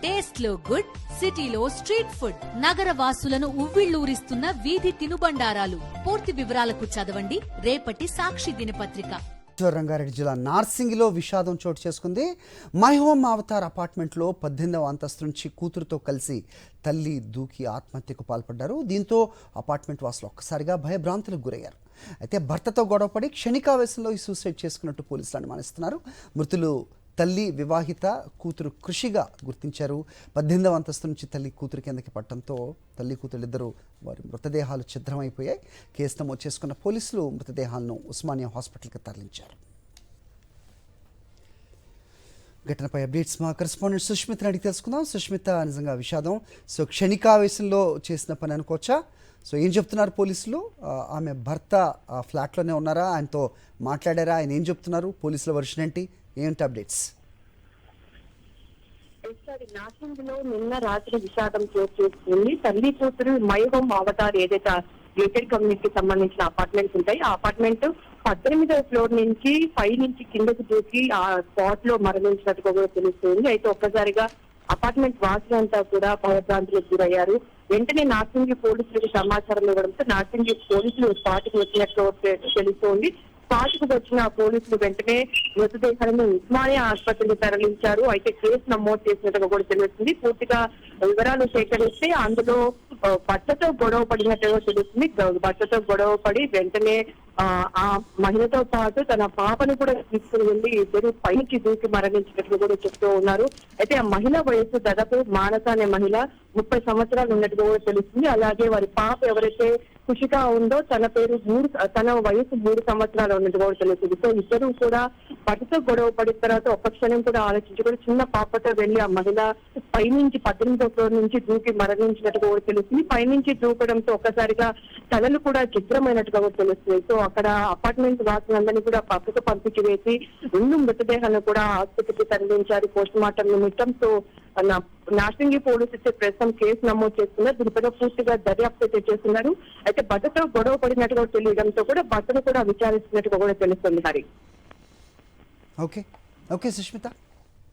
Taste లో good, సిటీలో street food, నగర వాసులను ఉవ్విళ్లూరిస్తున్న వీధి తినుబండారాలు. పూర్తి వివరాలకు చదవండి రేపటి సాక్షి దినపత్రిక. రంగారెడ్డి జిల్లా నార్సింగిలో విషాదం చోటు చేసుకుంది. మై హోమ్ అవతార్ అపార్ట్మెంట్లో 18వ అంతస్తు నుంచి కూతురుతో కలిసి తల్లి దూకి ఆత్మహత్యకు పాల్పడ్డారు. దీంతో అపార్ట్మెంట్ వాసులు ఒక్కసారిగా భయభ్రాంతులకు గురయ్యారు. అయితే భర్తతో గొడవపడి క్షణికావేశంలో ఈ సూసైడ్ చేసుకున్నట్టు పోలీసులు అనుమానిస్తున్నారు. మృతులు తల్లి వివాహిత, కూతురు కృషిగా గుర్తించారు. 18వ అంతస్తు నుంచి తల్లి కూతురు కిందకి పట్టడంతో తల్లి కూతురిద్దరూ వారి మృతదేహాలు ఛిద్రమైపోయాయి. కేసు నమోదు చేసుకున్న పోలీసులు మృతదేహాలను ఉస్మానియా హాస్పిటల్కి తరలించారు. ఘటనపై అప్డేట్స్ మా కరెస్పాండెంట్ సుష్మితని అడిగి తెలుసుకుందాం. సుష్మిత, నిజంగా విషాదం. సో క్షణికావేశంలో చేసిన పని అనుకోవచ్చా? సో ఏం చెప్తున్నారు పోలీసులు? ఆమె భర్త ఫ్లాట్లోనే ఉన్నారా? ఆయనతో మాట్లాడారా? ఆయన ఏం చెప్తున్నారు? పోలీసుల వర్షన్ ఏంటి? ఏంటి అప్డేట్స్? నార్సింగ్లో నిన్న రాత్రి విషాదం చోటు చేసుకుంది. తల్లి కూతురు మై హోమ్ అవతార్ ఏదైతే గేటెడ్ కమ్యూనిటీకి సంబంధించిన అపార్ట్మెంట్స్ ఉంటాయి, ఆ అపార్ట్మెంట్ 18వ ఫ్లోర్ నుంచి పై నుంచి కిందకు దూకి ఆ స్పాట్ లో మరణించినట్టుగా కూడా తెలుస్తుంది. అయితే ఒక్కసారిగా అపార్ట్మెంట్ వాసులంతా కూడా భయభ్రాంతులకు గురయ్యారు. వెంటనే నార్సింగి పోలీసులకు సమాచారం ఇవ్వడంతో నార్సింగి పోలీసులు స్పాట్కి వచ్చినట్లు తెలుస్తోంది. స్పాట్కు వచ్చిన పోలీసులు వెంటనే మృతదేహాలను ఉస్మానియా ఆసుపత్రికి తరలించారు. అయితే కేసు నమోదు చేసినట్టుగా కూడా తెలుస్తుంది. పూర్తిగా వివరాలు సేకరిస్తే అందులో భర్తతో గొడవ పడినట్టుగా తెలుస్తుంది. భర్తతో గొడవ పడి వెంటనే ఆ మహిళతో పాటు తన పాపను కూడా తీసుకుని వెళ్లి ఇద్దరు పైకి దూకి మరణించినట్లు కూడా చెప్తూ ఉన్నారు. అయితే ఆ మహిళ వయసు దాదాపు మానస అనే మహిళ 30 సంవత్సరాలు ఉన్నట్టుగా కూడా తెలుస్తుంది. అలాగే వారి పాప ఎవరైతే ఖుషిగా ఉందో తన వయసు 3 సంవత్సరాలు ఉన్నట్టుగా కూడా తెలుస్తుంది. సో ఇద్దరు కూడా భర్తతో గొడవ పడిన తర్వాత ఒక్క క్షణం కూడా ఆలోచించుకొని చిన్న పాపతో వెళ్లి ఆ మహిళ పైనుంచి 18వ ఫ్లోర్ నుంచి దూకి మరణించినట్టుగా కూడా తెలుస్తుంది. పైనుంచి దూకడంతో ఒక్కసారిగా తలలు కూడా చిత్రమైనట్టుగా కూడా తెలుస్తుంది. సో అక్కడ అపార్ట్మెంట్ వాసులందరినీ కూడా పక్కకు పంపించి వేసి 2 మృతదేహాలను కూడా ఆసుపత్రికి తరలించారు పోస్ట్ మార్టం నిమిత్తం. సో నార్సింగి పోలీసులు ప్రస్తుతం కేసు నమోదు చేస్తున్నారు. దీనిపైన పూర్తిగా దర్యాప్తు చేస్తున్నారు. అయితే భర్తతో గొడవ పడినట్టుగా తెలియడంతో కూడా భర్తను కూడా విచారిస్తున్నట్టుగా కూడా తెలుస్తుంది. హరి ఓకే సుష్మిత.